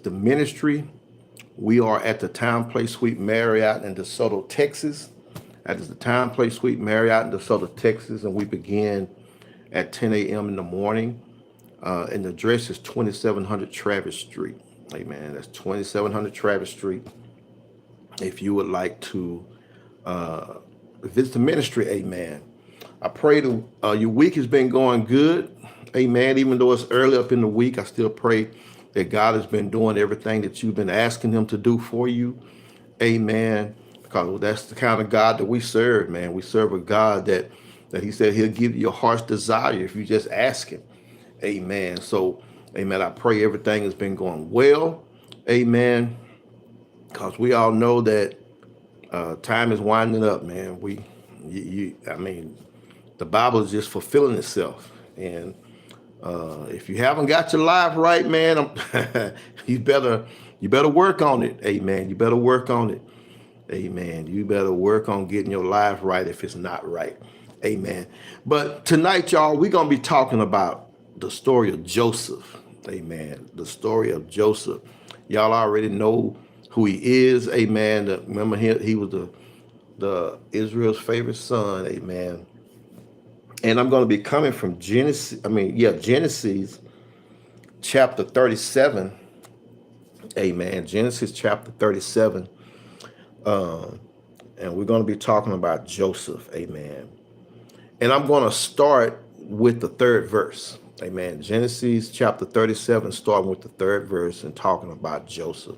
the ministry. We are at the Town Place Suite Marriott in DeSoto, Texas. That is the Town Place Suite Marriott in DeSoto, Texas, and we begin at 10 a.m. in the morning. And the address is 2700 Travis Street. Amen. That's 2700 Travis Street. If you would like to visit the ministry, amen. I pray that your week has been going good. Amen. Even though it's early up in the week, I still pray that God has been doing everything that you've been asking him to do for you. Amen. Because that's the kind of God that we serve, man. We serve a God that he said he'll give you your heart's desire if you just ask him. Amen. So, amen. I pray everything has been going well. Amen. Because we all know that time is winding up, man. I mean, the Bible is just fulfilling itself. And if you haven't got your life right, man, you better work on it. Amen. You better work on it. Amen. You better work on getting your life right if it's not right. Amen. But tonight, y'all, we're going to be talking about the story of Joseph. Amen. The story of Joseph. Y'all already know who he is. Amen. Remember, he was the Israel's favorite son. Amen. And I'm going to be coming from Genesis chapter 37. Amen. Genesis chapter 37. And we're going to be talking about Joseph. Amen. And I'm going to start with the third verse. Amen. Genesis chapter 37, starting with the third verse and talking about Joseph.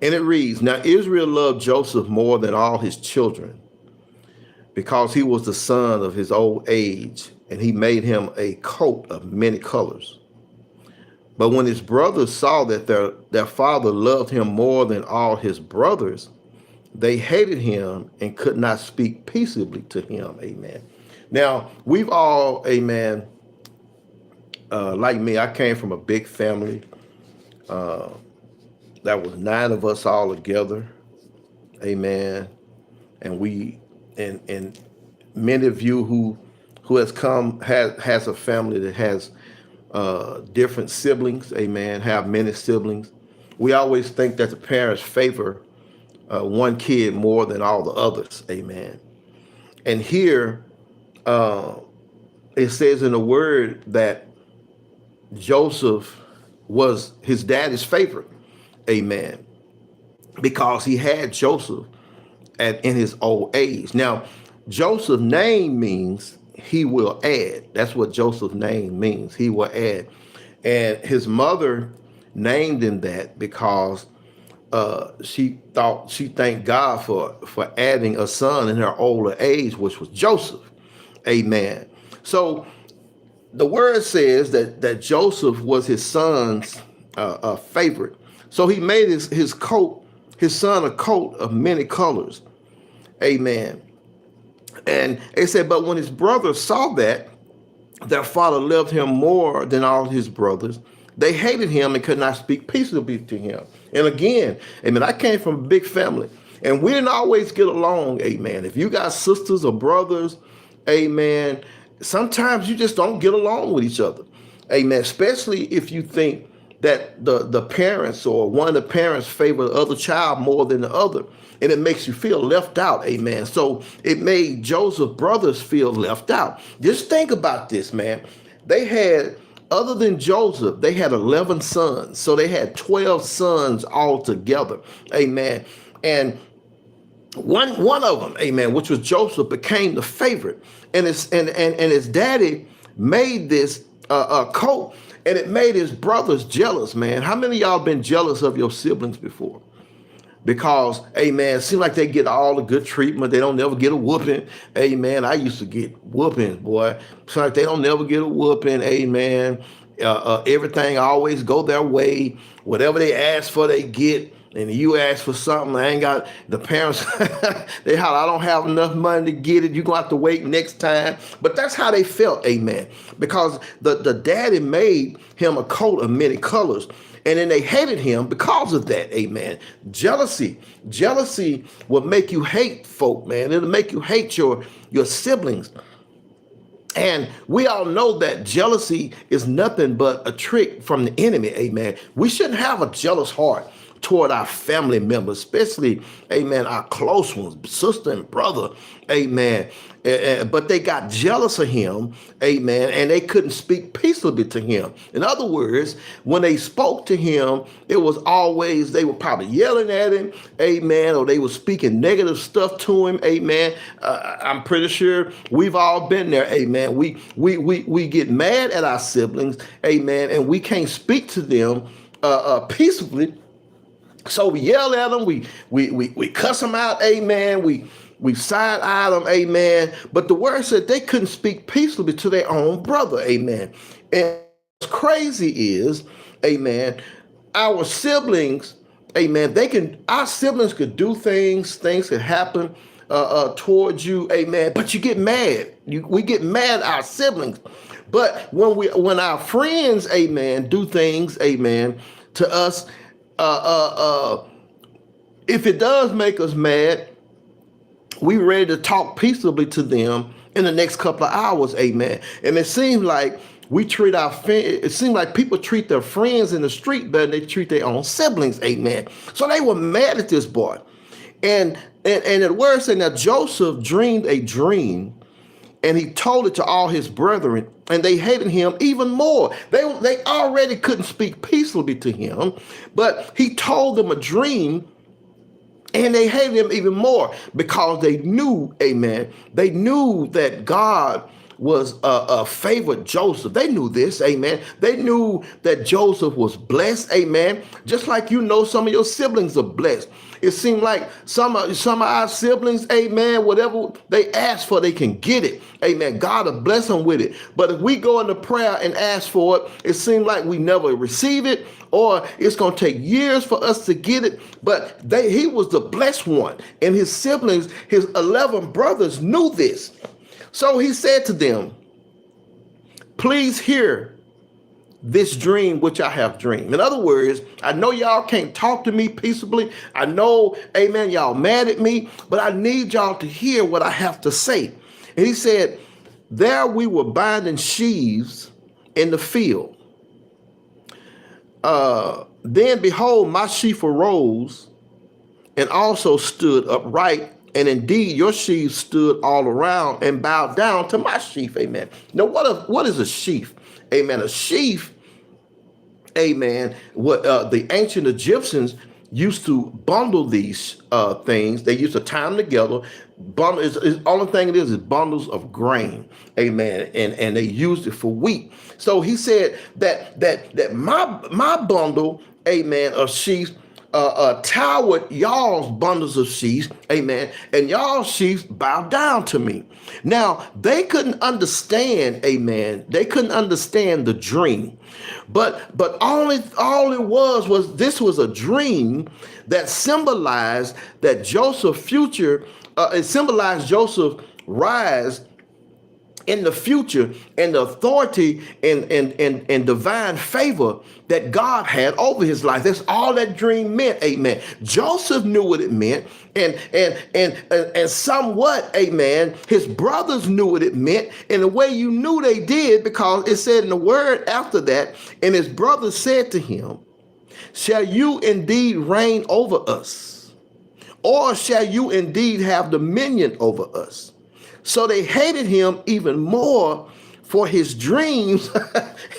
And it reads, "Now Israel loved Joseph more than all his children, because he was the son of his old age, and he made him a coat of many colors. But when his brothers saw that their father loved him more than all his brothers, they hated him and could not speak peaceably to him." Amen. Now, we've all, amen, like me, I came from a big family. That was 9 of us all together. Amen. And and many of you who has a family that has different siblings, amen, have many siblings. We always think that the parents favor one kid more than all the others. Amen. And here it says in the word that Joseph was his daddy's favorite. Amen. Because he had Joseph in his old age. Now, Joseph's name means he will add. That's what Joseph's name means. He will add. And his mother named him that because she thanked God for adding a son in her older age, which was Joseph. Amen. So the word says that Joseph was his son's favorite. So he made his son a coat of many colors. Amen. And it said, but when his brothers saw that their father loved him more than all his brothers, they hated him and could not speak peaceably to him. And again, amen, I came from a big family, and we didn't always get along. Amen. If you got sisters or brothers, amen, sometimes you just don't get along with each other. Amen. Especially if you think that the parents or one of the parents favor the other child more than the other, and it makes you feel left out. Amen. So it made Joseph's brothers feel left out. Just think about this, man. They had, other than Joseph, they had 11 sons. So they had 12 sons altogether. Amen. And one of them, amen, which was Joseph, became the favorite. And his daddy made this coat, and it made his brothers jealous, man. How many of y'all been jealous of your siblings before? Because, amen, it seems like they get all the good treatment. They don't never get a whooping. Amen. I used to get whoopings, boy. It's like they don't never get a whooping. Amen. Everything always go their way. Whatever they ask for, they get. And you ask for something, I ain't got, the parents, they holler, I don't have enough money to get it. You're going to have to wait next time. But that's how they felt, amen. Because the daddy made him a coat of many colors. And then they hated him because of that, amen. Jealousy will make you hate folk, man. It'll make you hate your siblings. And we all know that jealousy is nothing but a trick from the enemy. Amen. We shouldn't have a jealous heart toward our family members, especially, amen, our close ones, sister and brother, amen. But they got jealous of him, amen, and they couldn't speak peaceably to him. In other words, when they spoke to him, it was always, they were probably yelling at him, amen, or they were speaking negative stuff to him, amen. I'm pretty sure we've all been there, amen. We get mad at our siblings, amen, and we can't speak to them peaceably. So we yell at them, we cuss them out, amen. We side-eye them, amen. But the word said they couldn't speak peaceably to their own brother, amen. And what's crazy is, amen, our siblings, amen, our siblings could do things could happen towards you, amen. But you get mad. We get mad at our siblings. But when our friends, amen, do things, amen, to us, if it does make us mad, we ready to talk peaceably to them in the next couple of hours, amen. And it seems like it seems like people treat their friends in the street better than they treat their own siblings, amen. So they were mad at this boy. And the word said, now Joseph dreamed a dream, and he told it to all his brethren, and they hated him even more. They already couldn't speak peaceably to him, but he told them a dream, and they hated him even more because they knew, amen, they knew that God was favored Joseph. They knew this, amen. They knew that Joseph was blessed, amen. Just like some of your siblings are blessed. It seemed like some of our siblings, amen, whatever they ask for, they can get it, amen. God will bless them with it. But if we go into prayer and ask for it, it seems like we never receive it, or it's going to take years for us to get it. But he was the blessed one, and his siblings, his 11 brothers, knew this. So he said to them, please hear this dream which I have dreamed. In other words, I know y'all can't talk to me peaceably. I know, amen, y'all mad at me, but I need y'all to hear what I have to say. And he said, there we were binding sheaves in the field. Then behold, my sheaf arose and also stood upright. And indeed, your sheaves stood all around and bowed down to my sheaf. Amen. Now, what is a sheaf? Amen. A sheaf, amen. What the ancient Egyptians used to bundle these things. They used to tie them together. Bundle is only thing it is bundles of grain. Amen. And they used it for wheat. So he said that my bundle, amen, of sheaves towered y'all's bundles of sheaves, amen, and y'all's sheaves bowed down to me. Now, they couldn't understand, amen, they couldn't understand the dream, but all it was this was a dream that symbolized that Joseph's future, it symbolized Joseph's rise in the future and the authority and divine favor that God had over his life. That's all that dream meant, amen. Joseph knew what it meant, and somewhat, amen, his brothers knew what it meant, and the way you knew they did, because it said in the word after that, and his brothers said to him, shall you indeed reign over us, or shall you indeed have dominion over us? So they hated him even more for his dreams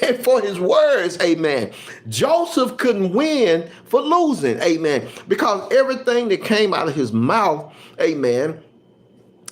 and for his words, amen. Joseph couldn't win for losing, amen, because everything that came out of his mouth, amen,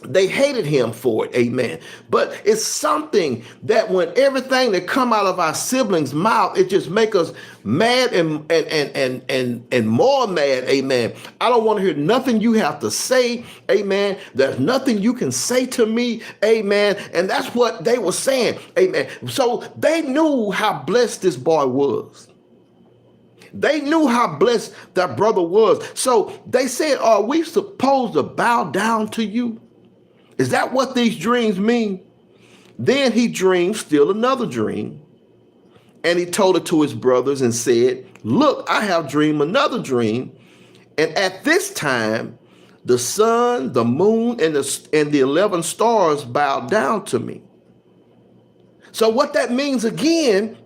they hated him for it, amen. But it's something that when everything that come out of our siblings' mouth, it just make us mad and more mad, amen. I don't want to hear nothing you have to say, amen. There's nothing you can say to me, amen. And that's what they were saying, amen. So they knew how blessed this boy was. They knew how blessed that brother was. So they said, are we supposed to bow down to you? Is that what these dreams mean? Then he dreamed still another dream, and he told it to his brothers and said, look, I have dreamed another dream, and at this time the sun, the moon, and the 11 stars bowed down to me. So what that means again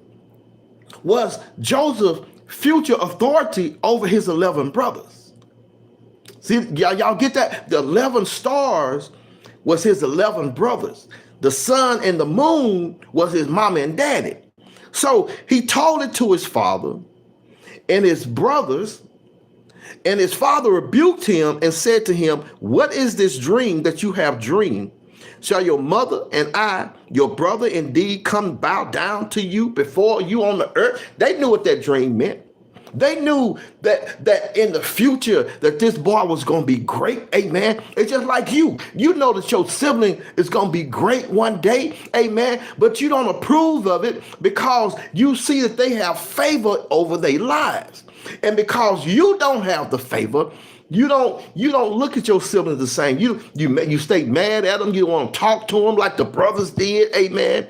was Joseph's future authority over his 11 brothers. See, y'all get that? The 11 stars was his 11 brothers. The sun and the moon was his mama and daddy. So he told it to his father and his brothers, and his father rebuked him and said to him, what is this dream that you have dreamed? Shall your mother and I, your brother, indeed come bow down to you before you on the earth? They knew what that dream meant. They knew that in the future that this boy was going to be great. Amen. It's just like you. You know that your sibling is going to be great one day. Amen. But you don't approve of it because you see that they have favor over their lives. And because you don't have the favor, you don't look at your siblings the same. You stay mad at them. You don't want to talk to them like the brothers did. Amen.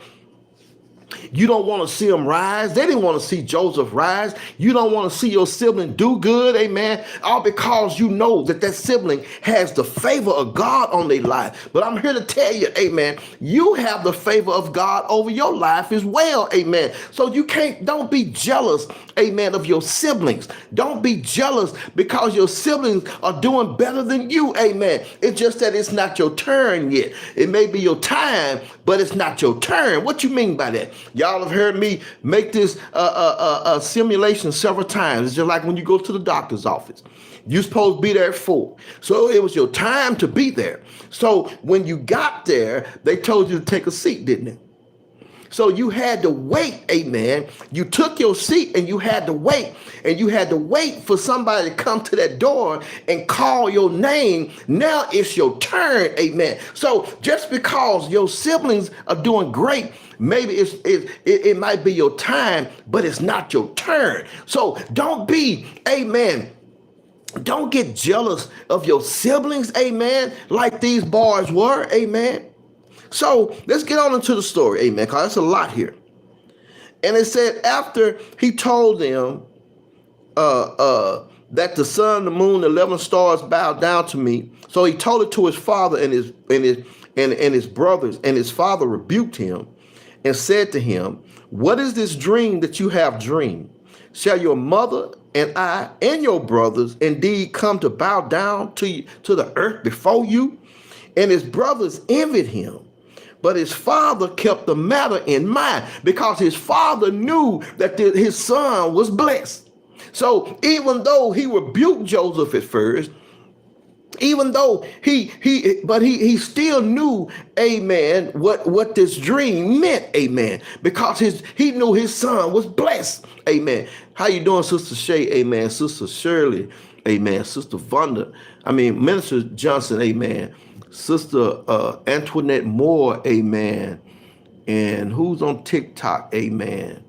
You don't want to see them rise. They didn't want to see Joseph rise. You don't want to see your sibling do good, amen, all because you know that that sibling has the favor of God on their life. But I'm here to tell you, amen, you have the favor of God over your life as well, amen. So don't be jealous, amen, of your siblings. Don't be jealous because your siblings are doing better than you, amen. It's just that it's not your turn yet. It may be your time, but it's not your turn. What you mean by that? Y'all have heard me make this simulation several times. It's just like when you go to the doctor's office. You're supposed to be there at 4. So it was your time to be there. So when you got there, they told you to take a seat, didn't they? So you had to wait, amen. You took your seat and you had to wait. And you had to wait for somebody to come to that door and call your name. Now it's your turn, amen. So just because your siblings are doing great, maybe it might be your time, but it's not your turn. So don't be, amen, don't get jealous of your siblings, amen, like these boys were, amen. So let's get on into the story, amen, because that's a lot here. And it said after he told them that the sun, the moon, the 11 stars bowed down to me. So he told it to his father and his brothers, and his father rebuked him and said to him, what is this dream that you have dreamed? Shall your mother and I and your brothers indeed come to bow down to the earth before you? And his brothers envied him. But his father kept the matter in mind because his father knew that his son was blessed. So even though he rebuked Joseph at first, even though he still knew, amen, what this dream meant, amen, because he knew his son was blessed, amen. How you doing, Sister Shay, amen, Sister Shirley, amen, Sister Vonda, Minister Johnson, amen, Sister Antoinette Moore, amen, and who's on TikTok, amen,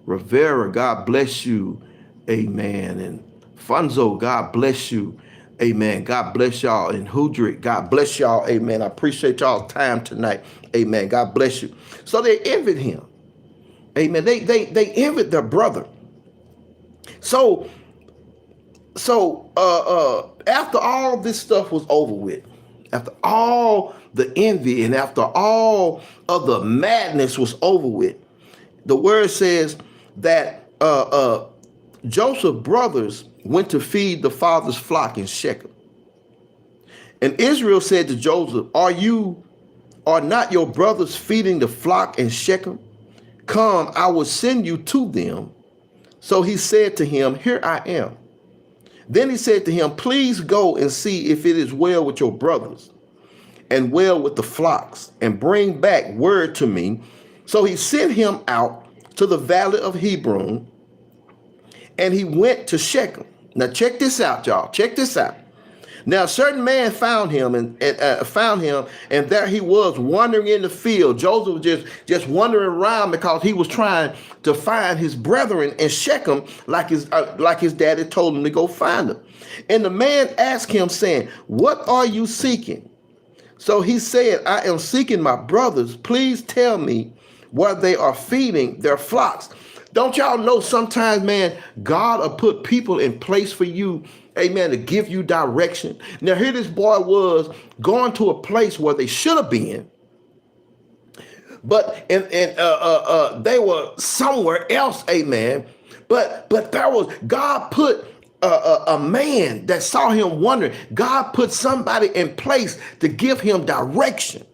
Rivera, God bless you, amen, and Funzo, God bless you, amen, God bless y'all, and Hudrick, God bless y'all, amen, I appreciate y'all's time tonight, amen, God bless you. So they envied him, amen, they envied their brother. So after all this stuff was over with, after all the envy and after all of the madness was over with, the word says that Joseph's brothers went to feed the father's flock in Shechem. And Israel said to Joseph, are not your brothers feeding the flock in Shechem? Come, I will send you to them. So he said to him, here I am. Then he said to him, please go and see if it is well with your brothers and well with the flocks, and bring back word to me. So he sent him out to the valley of Hebron, and he went to Shechem. Now check this out, y'all. Check this out. Now a certain man found him, and there he was wandering in the field. Joseph was just wandering around because he was trying to find his brethren in Shechem, like his daddy told him to go find them. And the man asked him, saying, what are you seeking? So he said, I am seeking my brothers. Please tell me where they are feeding their flocks. Don't y'all know sometimes, man, God will put people in place for you, amen, to give you direction. Now here this boy was going to a place where they should have been, but they were somewhere else, amen. But there was, God put a man that saw him wandering. God put somebody in place to give him direction.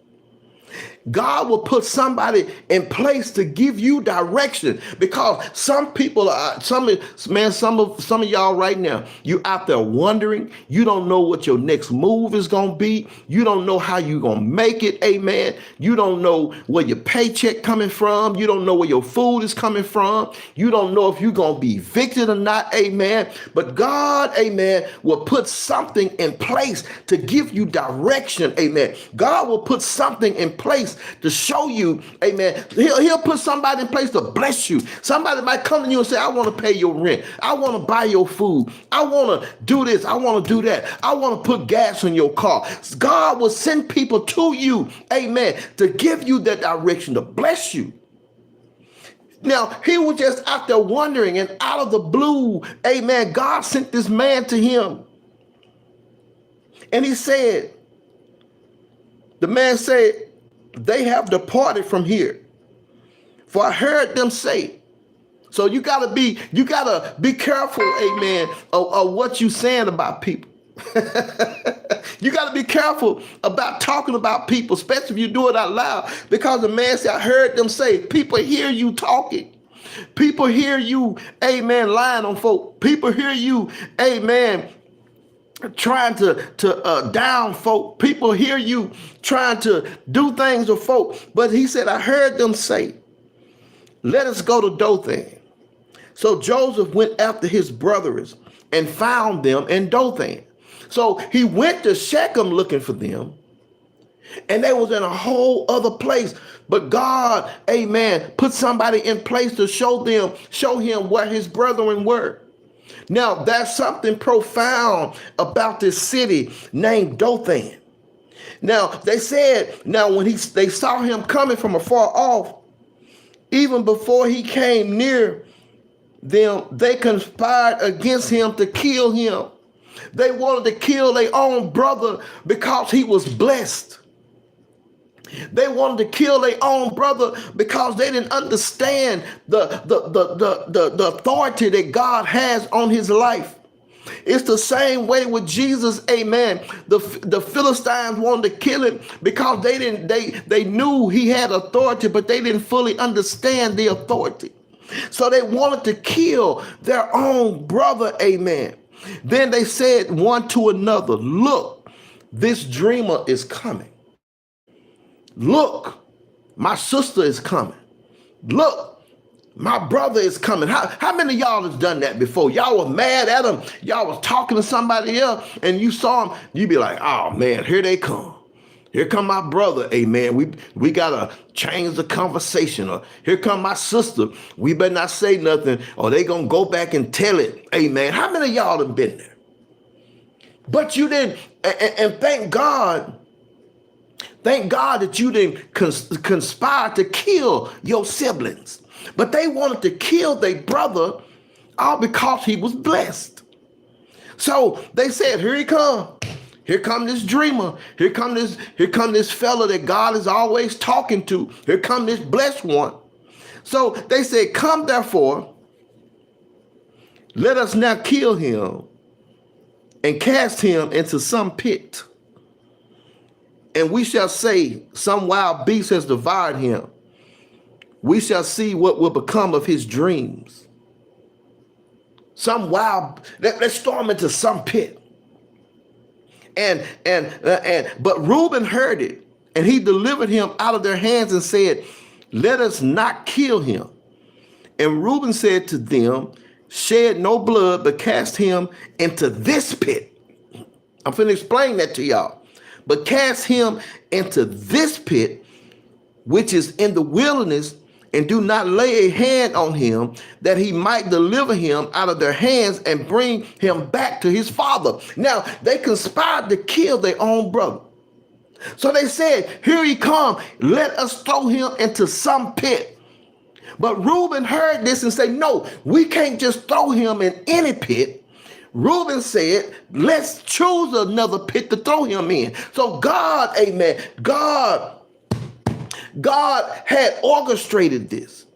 God will put somebody in place to give you direction, because some people are, some of y'all right now, you out there wondering, you don't know what your next move is going to be. You don't know how you going to make it. Amen. You don't know where your paycheck coming from. You don't know where your food is coming from. You don't know if you're going to be evicted or not. Amen. But God, amen, will put something in place to give you direction. Amen. God will put something in place to show you, amen. He'll put somebody in place to bless you. Somebody might come to you and say, I want to pay your rent. I want to buy your food. I want to do this. I want to do that. I want to put gas in your car. God will send people to you, amen, to give you that direction, to bless you. Now, he was just out there wondering, and out of the blue, amen, God sent this man to him. And he said, the man said, they have departed from here, for I heard them say. So you gotta be careful, amen, of what you saying about people. You gotta be careful about talking about people, especially if you do it out loud, because the man said, I heard them say. People hear you talking. People hear you, amen, lying on folk. People hear you, amen, trying to down folk. People hear you trying to do things with folk. But he said, I heard them say, let us go to Dothan. So Joseph went after his brothers and found them in Dothan. So he went to Shechem looking for them, and they was in a whole other place. But God, amen, put somebody in place to show him where his brethren were. Now, there's something profound about this city named Dothan. Now, they said, when they saw him coming from afar off, even before he came near them, they conspired against him to kill him. They wanted to kill their own brother because he was blessed. They wanted to kill their own brother because they didn't understand the authority that God has on his life. It's the same way with Jesus, amen. The Philistines wanted to kill him because they knew he had authority, but they didn't fully understand the authority. So they wanted to kill their own brother, amen. Then they said one to another, look, this dreamer is coming. Look, my sister is coming. Look, my brother is coming. How many of y'all has done that before? Y'all was mad at him. Y'all was talking to somebody else and you saw him. You be like, oh man, here they come. Here come my brother. Amen. We got to change the conversation. Or here come my sister. We better not say nothing or they going to go back and tell it. Amen. How many of y'all have been there? But you didn't. And thank God. Thank God that you didn't conspire to kill your siblings. But they wanted to kill their brother all because he was blessed. So they said, here he come. Here come this dreamer. Here come this fella that God is always talking to. Here come this blessed one. So they said, come therefore, let us now kill him and cast him into some pit. And we shall say, some wild beast has devoured him. We shall see what will become of his dreams. Let's throw him into some pit. But Reuben heard it, and he delivered him out of their hands and said, let us not kill him. And Reuben said to them, shed no blood, but cast him into this pit. I'm finna explain that to y'all. But cast him into this pit, which is in the wilderness, and do not lay a hand on him, that he might deliver him out of their hands and bring him back to his father. Now, they conspired to kill their own brother. So they said, here he come, let us throw him into some pit. But Reuben heard this and said, no, we can't just throw him in any pit. Reuben said, let's choose another pit to throw him in. So God, amen, God God had orchestrated this.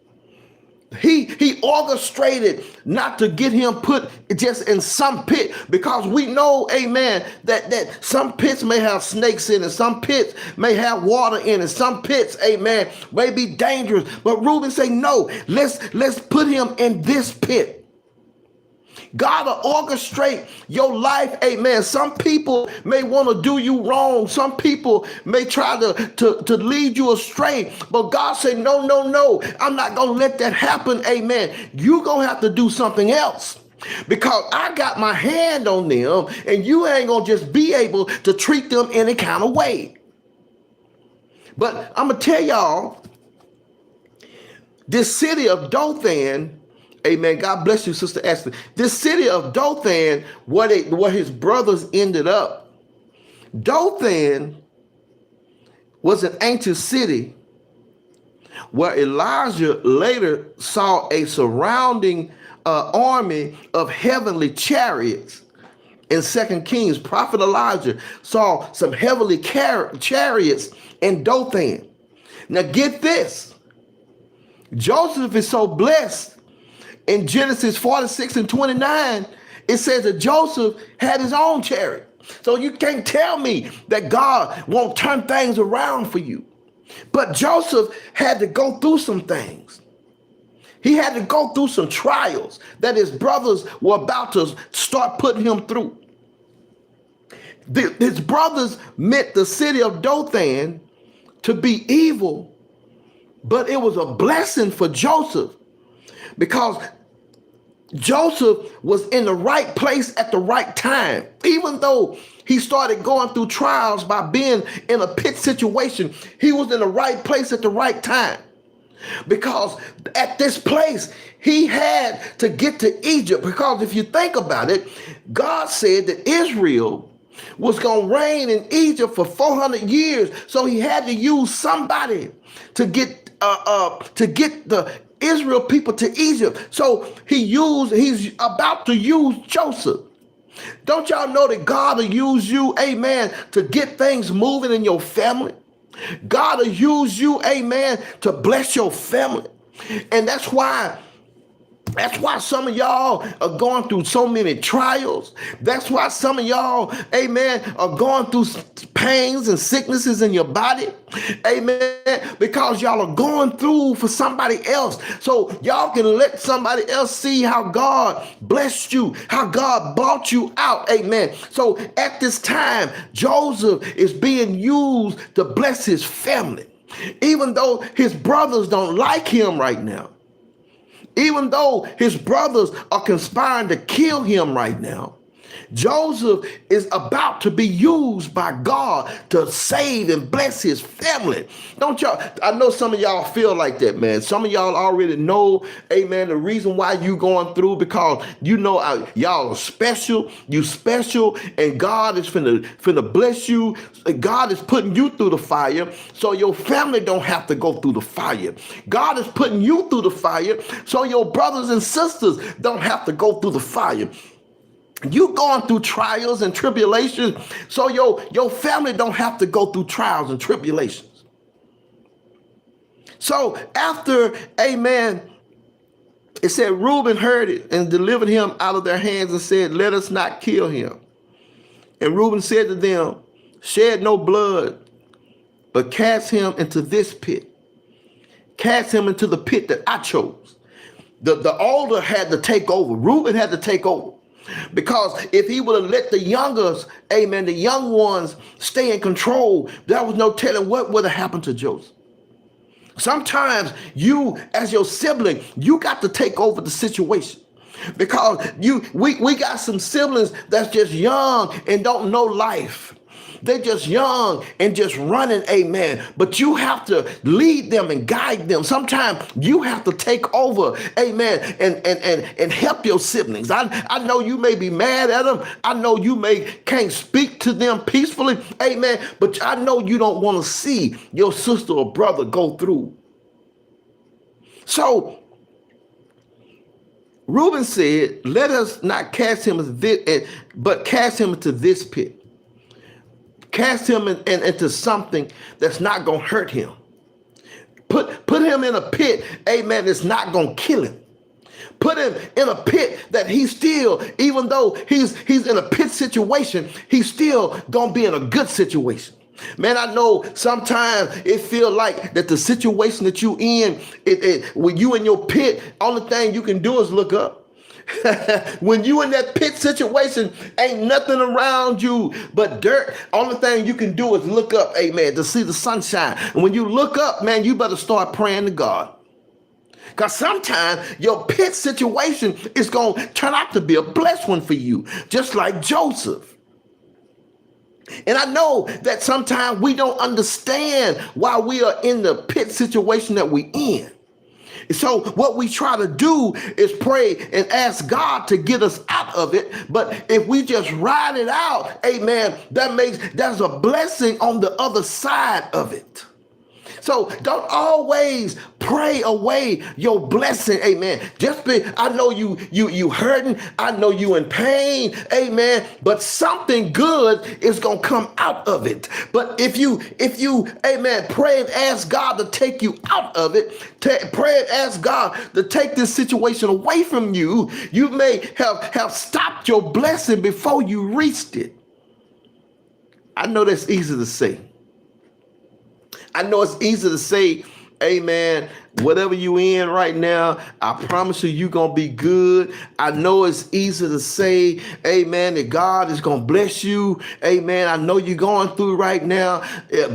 He orchestrated not to get him put just in some pit, because we know, amen, that some pits may have snakes in it, some pits may have water in it, some pits, amen, may be dangerous. But Reuben said, no, let's put him in this pit. God will orchestrate your life, amen. Some people may want to do you wrong. Some people may try to lead you astray. But God said, no, no, no. I'm not going to let that happen, amen. You're going to have to do something else, because I got my hand on them, and you ain't going to just be able to treat them any kind of way. But I'm going to tell y'all, this city of Dothan, amen. God bless you, Sister Ashley. This city of Dothan, where his brothers ended up. Dothan was an ancient city where Elijah later saw a surrounding army of heavenly chariots. In 2 Kings, Prophet Elijah saw some heavenly chariots in Dothan. Now get this. Joseph is so blessed. In Genesis 46 and 29, it says that Joseph had his own chariot. So you can't tell me that God won't turn things around for you. But Joseph had to go through some things. He had to go through some trials that his brothers were about to start putting him through. His brothers meant the city of Dothan to be evil, but it was a blessing for Joseph, because Joseph was in the right place at the right time. Even though he started going through trials by being in a pit situation, he was in the right place at the right time. Because at this place, he had to get to Egypt. Because if you think about it, God said that Israel was going to reign in Egypt for 400 years. So he had to use somebody to get the Israel people to Egypt. So he's about to use Joseph. Don't y'all know that God will use you, amen, to get things moving in your family? God will use you, amen, to bless your family. And that's why some of y'all are going through so many trials. That's why some of y'all, amen, are going through pains and sicknesses in your body. Amen. Because y'all are going through for somebody else. So y'all can let somebody else see how God blessed you, how God brought you out. Amen. So at this time, Joseph is being used to bless his family. Even though his brothers don't like him right now. Even though his brothers are conspiring to kill him right now, Joseph is about to be used by God to save and bless his family. Don't y'all? I know some of y'all feel like that, man. Some of y'all already know, amen, the reason why you going through, because you know y'all are special. You special, and God is finna bless you. God is putting you through the fire so your family don't have to go through the fire. God is putting you through the fire so your brothers and sisters don't have to go through the fire. You going through trials and tribulations so your family don't have to go through trials and tribulations. So after, amen, it said Reuben heard it and delivered him out of their hands and said, let us not kill him. And Reuben said to them, shed no blood, but cast him into this pit. Cast him into the pit that I chose. The older had to take over. Reuben had to take over. Because if he would have let the youngers, amen, the young ones stay in control, there was no telling what would have happened to Joseph. Sometimes you, as your sibling, you got to take over the situation. Because we got some siblings that's just young and don't know life. They're just young and just running, amen. But you have to lead them and guide them. Sometimes you have to take over, amen, and help your siblings. I know you may be mad at them. I know you can't speak to them peacefully, amen. But I know you don't want to see your sister or brother go through. So Reuben said, let us not cast him but cast him into this pit. Cast him into something that's not going to hurt him. Put him in a pit, amen, that's not going to kill him. Put him in a pit that he's still, even though he's in a pit situation, he's still going to be in a good situation. Man, I know sometimes it feels like that the situation that you in, when you in your pit, only thing you can do is look up. When you in that pit situation, ain't nothing around you but dirt. Only thing you can do is look up, amen, to see the sunshine. And when you look up, man, you better start praying to God. Because sometimes your pit situation is going to turn out to be a blessed one for you, just like Joseph. And I know that sometimes we don't understand why we are in the pit situation that we in. So what we try to do is pray and ask God to get us out of it. But if we just ride it out, amen, that's a blessing on the other side of it. So don't always pray away your blessing, amen. I know you hurting, I know you in pain, amen, but something good is going to come out of it. But if you, amen, pray and ask God to take you out of it, pray and ask God to take this situation away from you, you may have stopped your blessing before you reached it. I know that's easy to say. I know it's easy to say, amen, whatever you in right now, I promise you're going to be good. I know it's easy to say, amen, that God is going to bless you. Amen. I know you're going through right now,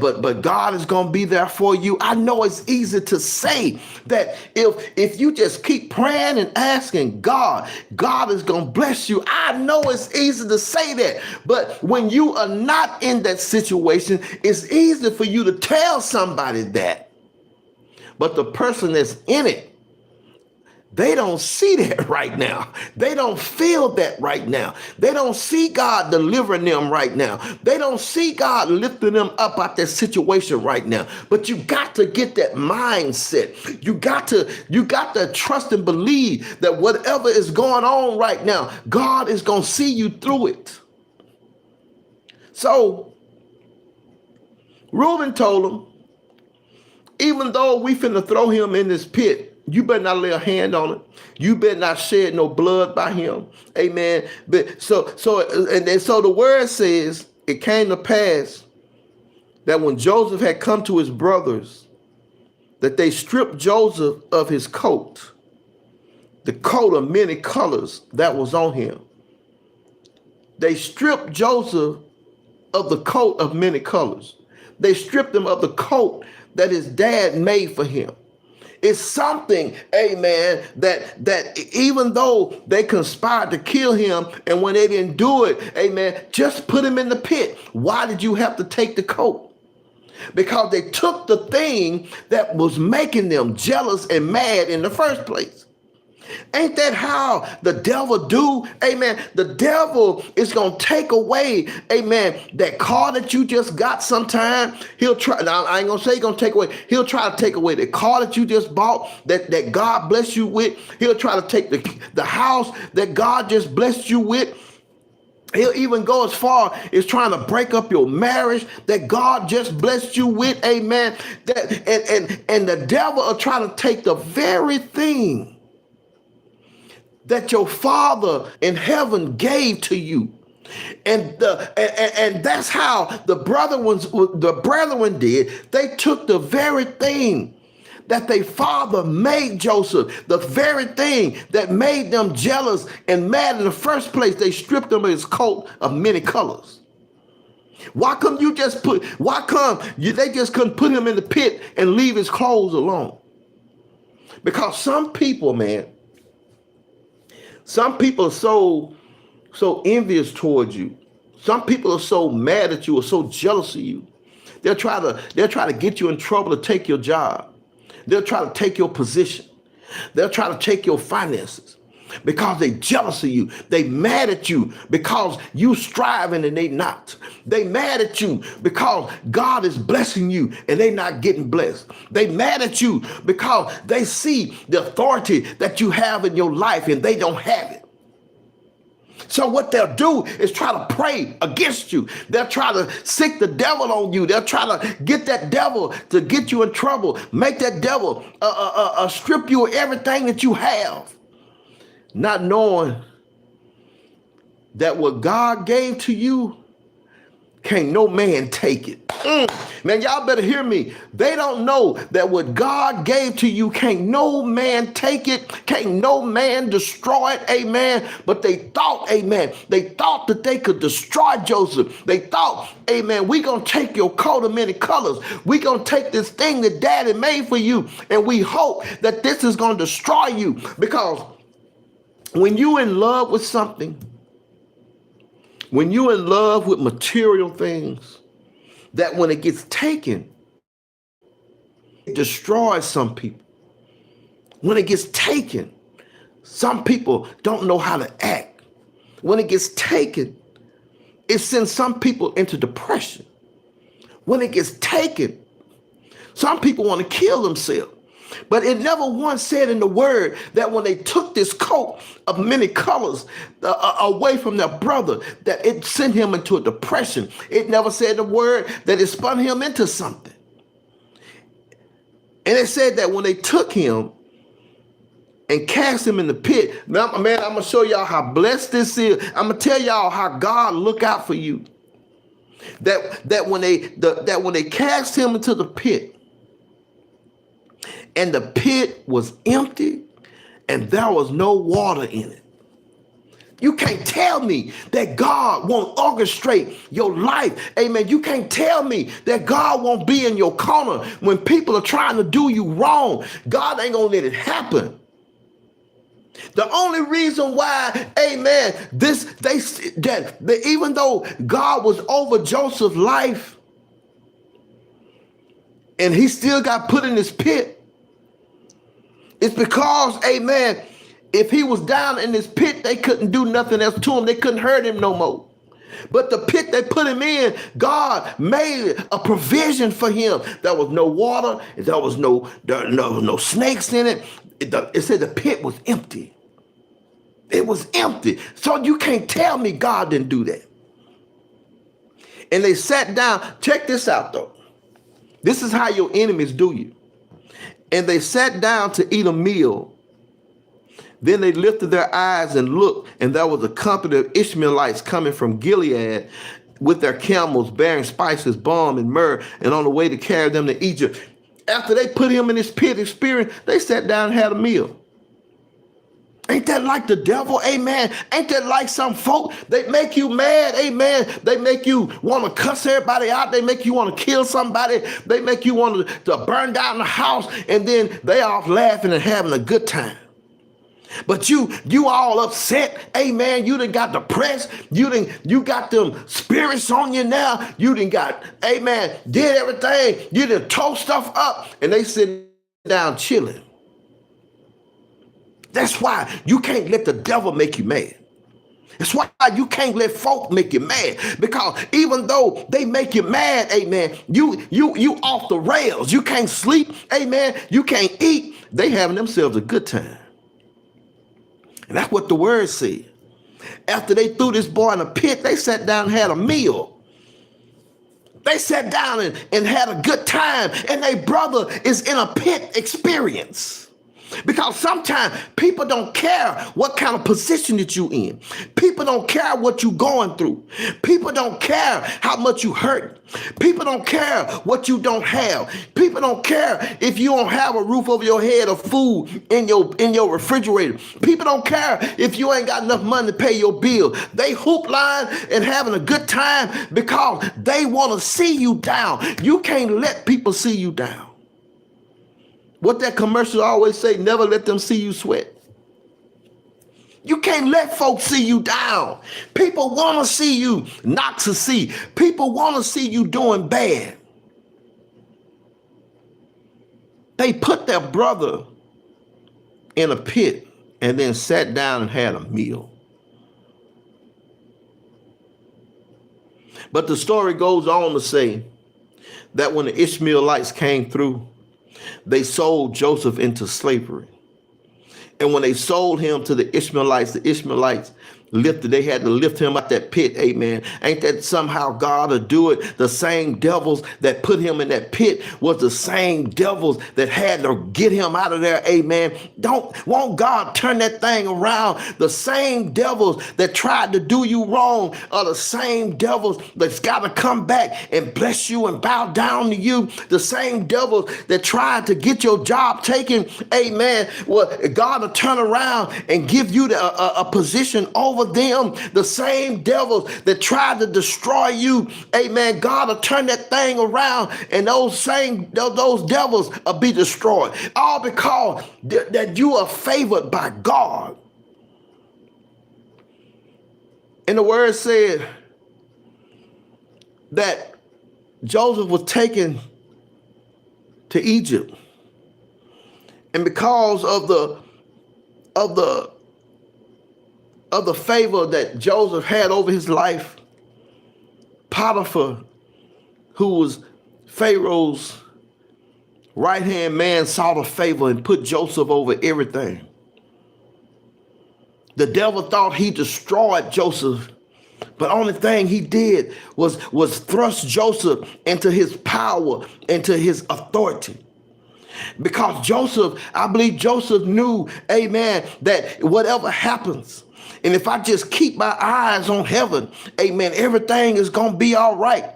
but God is going to be there for you. I know it's easy to say that if you just keep praying and asking God, God is going to bless you. I know it's easy to say that, but when you are not in that situation, it's easy for you to tell somebody that. But the person that's in it, they don't see that right now. They don't feel that right now. They don't see God delivering them right now. They don't see God lifting them up out that situation right now. But you got to get that mindset. You got to trust and believe that whatever is going on right now, God is going to see you through it. So Reuben told him, even though we finna throw him in this pit, you better not lay a hand on it. You better not shed no blood by him. Amen. But so the word says it came to pass that when Joseph had come to his brothers, that they stripped Joseph of his coat, the coat of many colors that was on him. They stripped Joseph of the coat of many colors. They stripped him of the coat that his dad made for him. It's something, amen, that even though they conspired to kill him, and when they didn't do it, amen, just put him in the pit. Why did you have to take the coat? Because they took the thing that was making them jealous and mad in the first place. Ain't that how the devil do? Amen. The devil is going to take away, amen, that car that you just got sometime. He'll try. Now, I ain't going to say he's going to take away. He'll try to take away the car that you just bought, that God blessed you with. He'll try to take the house that God just blessed you with. He'll even go as far as trying to break up your marriage that God just blessed you with. Amen. And the devil will try to take the very thing that your Father in heaven gave to you. And that's how the brethren did. They took the very thing that their father made Joseph, the very thing that made them jealous and mad in the first place. They stripped him of his coat of many colors. Why come they just couldn't put him in the pit and leave his clothes alone? Because some people, man, some people are so envious towards you. Some people are so mad at you or so jealous of you. They'll try to get you in trouble to take your job. They'll try to take your position. They'll try to take your finances because they jealous of you. They mad at you because you striving and they not. They mad at you because God is blessing you and they not getting blessed. They mad at you because they see the authority that you have in your life and they don't have it. So what they'll do is try to pray against you. They'll try to sick the devil on you. They'll try to get that devil to get you in trouble, make that devil strip you of everything that you have, not knowing that what God gave to you, can't no man take it. Man, y'all better hear me. They don't know that what God gave to you, can't no man take it, can't no man destroy it, amen. But they thought, amen, they thought that they could destroy Joseph. They thought, amen, we gonna take your coat of many colors. We gonna take this thing that daddy made for you, and we hope that this is gonna destroy you. Because when you in love with something, when you're in love with material things, that when it gets taken, it destroys some people. When it gets taken, some people don't know how to act. When it gets taken, it sends some people into depression. When it gets taken, some people want to kill themselves. But it never once said in the word that when they took this coat of many colors away from their brother, that it sent him into a depression. It never said in the word that it spun him into something. And it said that when they took him and cast him in the pit, man, I'm going to show y'all how blessed this is. I'm going to tell y'all how God look out for you. That when they cast him into the pit, and the pit was empty and there was no water in it. You can't tell me that God won't orchestrate your life. Amen. You can't tell me that God won't be in your corner when people are trying to do you wrong. God ain't gonna let it happen. The only reason why, amen, even though God was over Joseph's life and he still got put in this pit, it's because, amen, if he was down in this pit, they couldn't do nothing else to him. They couldn't hurt him no more. But the pit they put him in, God made a provision for him. There was no water. There was no snakes in it. It said the pit was empty. It was empty. So you can't tell me God didn't do that. And they sat down. Check this out, though. This is how your enemies do you. And they sat down to eat a meal. Then they lifted their eyes and looked, and there was a company of Ishmaelites coming from Gilead with their camels bearing spices, balm, and myrrh, and on the way to carry them to Egypt. After they put him in this pit experience, they sat down and had a meal. Ain't that like the devil? Amen. Ain't that like some folk? They make you mad. Amen. They make you want to cuss everybody out. They make you want to kill somebody. They make you want to burn down the house. And then they off laughing and having a good time. But you all upset. Amen. You done got depressed. You got them spirits on you now. You done got, amen, did everything. You done tore stuff up. And they sit down chilling. That's why you can't let the devil make you mad. That's why you can't let folk make you mad. Because even though they make you mad, amen, you off the rails. You can't sleep, amen. You can't eat. They having themselves a good time. And that's what the word said. After they threw this boy in a pit, they sat down and had a meal. They sat down and had a good time. And their brother is in a pit experience. Because sometimes people don't care what kind of position that you in. People don't care what you going through. People don't care how much you hurt. People don't care what you don't have. People don't care if you don't have a roof over your head or food in your refrigerator. People don't care if you ain't got enough money to pay your bill. They hoop line and having a good time because they want to see you down. You can't let people see you down. What that commercial always say, never let them see you sweat. You can't let folks see you down. People want to see you not succeed. People want to see you doing bad. They put their brother in a pit and then sat down and had a meal. But the story goes on to say that when the Ishmaelites came through, they sold Joseph into slavery. And when they sold him to the Ishmaelites lifted. They had to lift him out that pit. Amen. Ain't that somehow God will do it? The same devils that put him in that pit was the same devils that had to get him out of there. Amen. Won't God turn that thing around? The same devils that tried to do you wrong are the same devils that's got to come back and bless you and bow down to you. The same devils that tried to get your job taken. Amen. Well, God will turn around and give you a position over them. The same devils that tried to destroy you. Amen. God will turn that thing around and those devils will be destroyed. All because that you are favored by God. And the word said that Joseph was taken to Egypt. And because of the favor that Joseph had over his life, Potiphar, who was Pharaoh's right-hand man, saw the favor and put Joseph over everything. The devil thought he destroyed Joseph, but only thing he did was thrust Joseph into his power, into his authority. Because I believe Joseph knew, amen, that whatever happens, and if I just keep my eyes on heaven, amen, everything is going to be all right.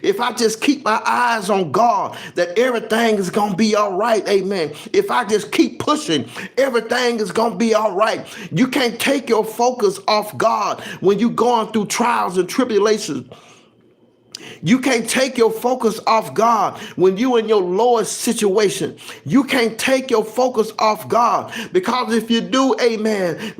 If I just keep my eyes on God, that everything is going to be all right. Amen. If I just keep pushing, everything is going to be all right. You can't take your focus off God when you're going through trials and tribulations. You can't take your focus off God when you in your lowest situation. You can't take your focus off God, because if you do, amen,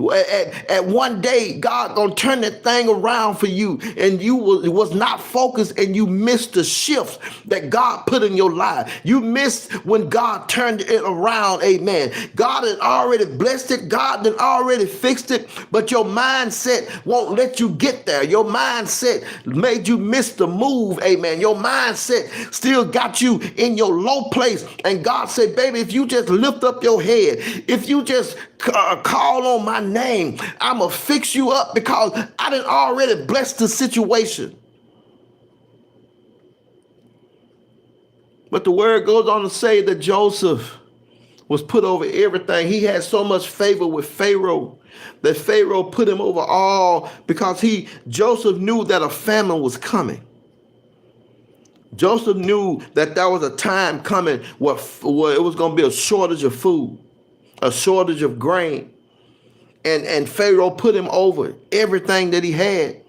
at one day, God gonna turn that thing around for you, and you was not focused, and you missed the shift that God put in your life. You missed when God turned it around, amen. God had already blessed it. God had already fixed it, but your mindset won't let you get there. Your mindset made you miss the move, amen. Your mindset still got you in your low place. And God said, baby, if you just lift up your head, if you just call on my name, I'm going to fix you up, because I done already blessed the situation. But the word goes on to say that Joseph was put over everything. He had so much favor with Pharaoh that Pharaoh put him over all, because Joseph knew that a famine was coming. Joseph knew that there was a time coming where it was going to be a shortage of food, a shortage of grain. And Pharaoh put him over everything that he had,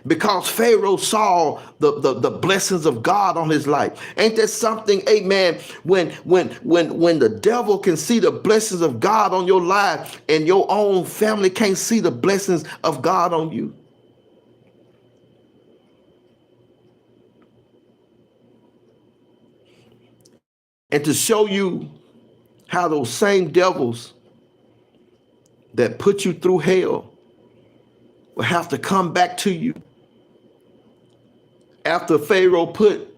because Pharaoh saw the blessings of God on his life. Ain't that something, amen, when the devil can see the blessings of God on your life and your own family can't see the blessings of God on you? And to show you how those same devils that put you through hell will have to come back to you. After Pharaoh put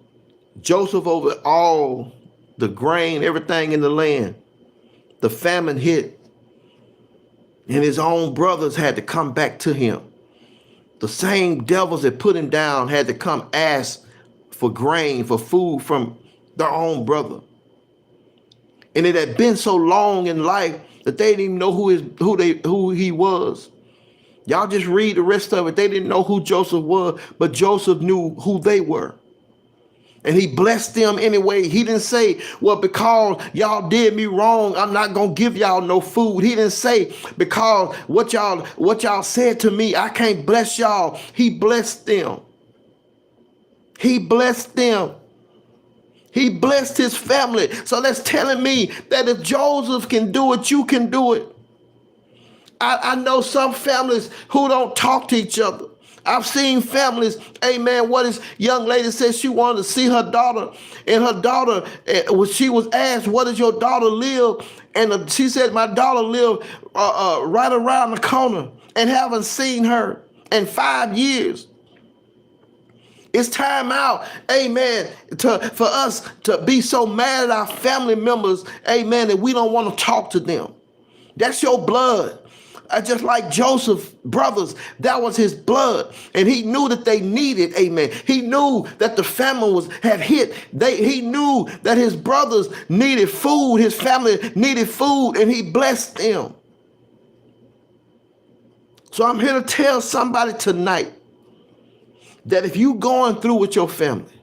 Joseph over all the grain, everything in the land, the famine hit, and his own brothers had to come back to him. The same devils that put him down had to come ask for grain, for food from their own brother. And it had been so long in life that they didn't even know who he was. Y'all just read the rest of it. They didn't know who Joseph was, but Joseph knew who they were. And he blessed them anyway. He didn't say, well, because y'all did me wrong, I'm not going to give y'all no food. He didn't say, because what y'all said to me, I can't bless y'all. He blessed them. He blessed them. He blessed his family. So that's telling me that if Joseph can do it, you can do it. I know some families who don't talk to each other. I've seen families, amen, what this young lady said she wanted to see her daughter. And her daughter, when she was asked, where does your daughter live? And she said, my daughter live right around the corner, and haven't seen her in 5 years. It's time out, amen, for us to be so mad at our family members, amen, that we don't want to talk to them. That's your blood. Just like Joseph's brothers, that was his blood. And he knew that they needed, amen. He knew that the famine had hit. He knew that his brothers needed food. His family needed food, and he blessed them. So I'm here to tell somebody tonight that if you're going through with your family,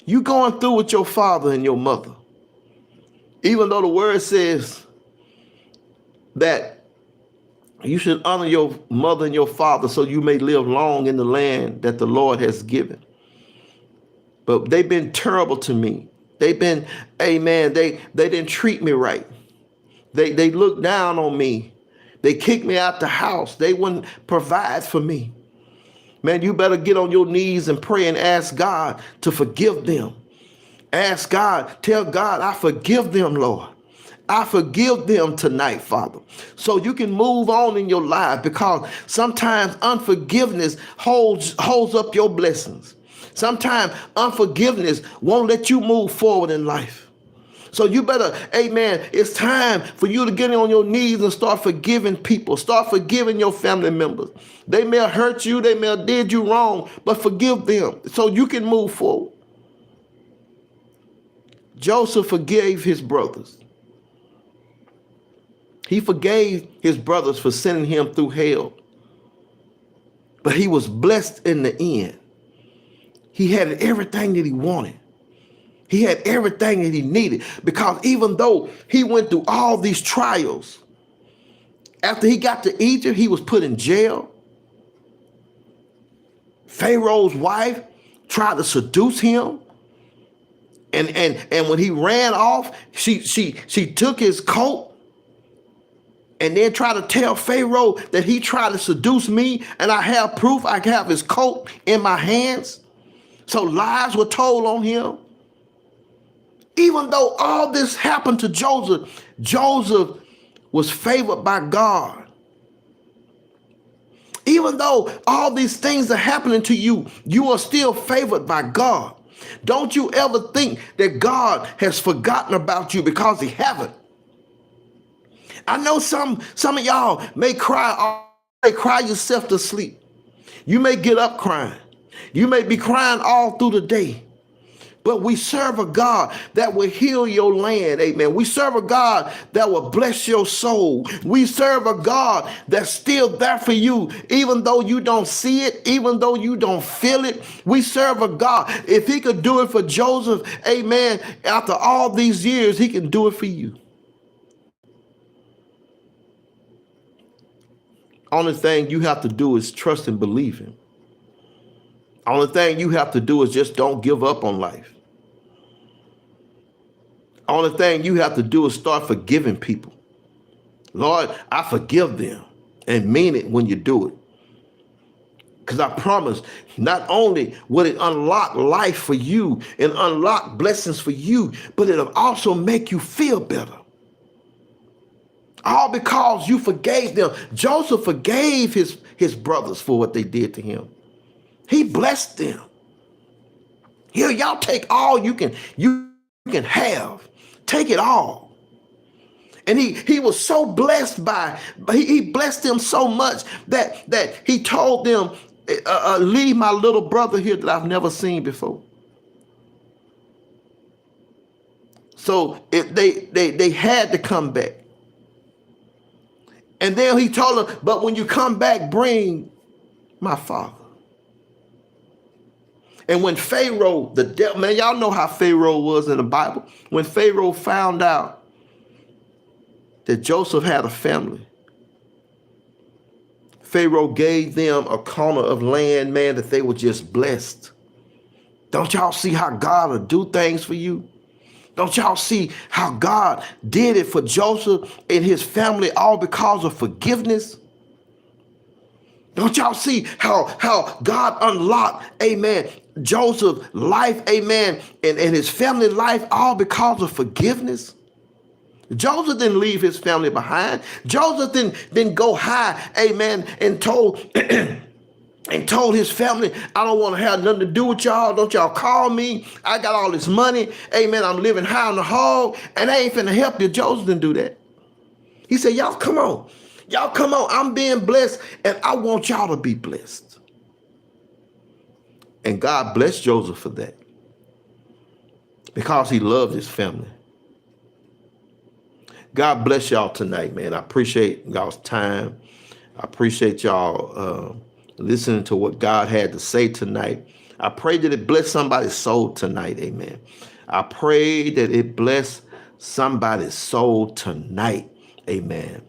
you going through with your father and your mother, even though the word says that you should honor your mother and your father so you may live long in the land that the Lord has given. But they've been terrible to me. They've been, amen, they didn't treat me right. They looked down on me. They kicked me out the house. They wouldn't provide for me. Man, you better get on your knees and pray and ask God to forgive them. Ask God, tell God, I forgive them, Lord. I forgive them tonight, Father, so you can move on in your life, because sometimes unforgiveness holds up your blessings. Sometimes unforgiveness won't let you move forward in life. So you better, amen, it's time for you to get on your knees and start forgiving people. Start forgiving your family members. They may have hurt you. They may have did you wrong, but forgive them so you can move forward. Joseph forgave his brothers. He forgave his brothers for sending him through hell. But he was blessed in the end. He had everything that he wanted. He had everything that he needed, because even though he went through all these trials, after he got to Egypt, he was put in jail. Pharaoh's wife tried to seduce him. And when he ran off, she took his coat and then tried to tell Pharaoh that he tried to seduce me, and I have proof. I have his coat in my hands. So lies were told on him. Even though all this happened to Joseph, Joseph was favored by God. Even though all these things are happening to you, you are still favored by God. Don't you ever think that God has forgotten about you, because he haven't. I know some of y'all may cry yourself to sleep. You may get up crying. You may be crying all through the day. But we serve a God that will heal your land, amen. We serve a God that will bless your soul. We serve a God that's still there for you, even though you don't see it, even though you don't feel it. We serve a God. If he could do it for Joseph, amen, after all these years, he can do it for you. Only thing you have to do is trust and believe him. Only thing you have to do is just don't give up on life. Only thing you have to do is start forgiving people. Lord, I forgive them, and mean it when you do it. Because I promise, not only will it unlock life for you and unlock blessings for you, but it'll also make you feel better. All because you forgave them. Joseph forgave his brothers for what they did to him. He blessed them. Here, y'all take all you can have. Take it all. And he was so blessed he blessed them so much that he told them, leave my little brother here that I've never seen before. So they had to come back. And then he told them, but when you come back, bring my father. And when Pharaoh, the devil, man, y'all know how Pharaoh was in the Bible. When Pharaoh found out that Joseph had a family, Pharaoh gave them a corner of land, man, that they were just blessed. Don't y'all see how God will do things for you? Don't y'all see how God did it for Joseph and his family, all because of forgiveness? Don't y'all see how God unlocked, amen, Joseph's life, amen, and his family life, all because of forgiveness? Joseph didn't leave his family behind. Joseph didn't go high, amen, and told his family, I don't want to have nothing to do with y'all. Don't y'all call me. I got all this money. Amen. I'm living high on the hog, and I ain't finna help you. Joseph didn't do that. He said, y'all, come on. Y'all come on. I'm being blessed, and I want y'all to be blessed. And God blessed Joseph for that because he loved his family. God bless y'all tonight, man. I appreciate y'all's time. I appreciate y'all listening to what God had to say tonight. I pray that it bless somebody's soul tonight. Amen. I pray that it bless somebody's soul tonight. Amen.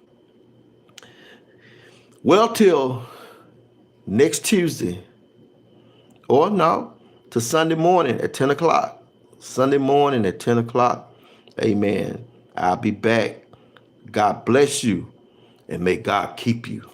Well, till next Tuesday, or no, to Sunday morning at 10 o'clock. Sunday morning at 10 o'clock. Amen. I'll be back. God bless you, and may God keep you.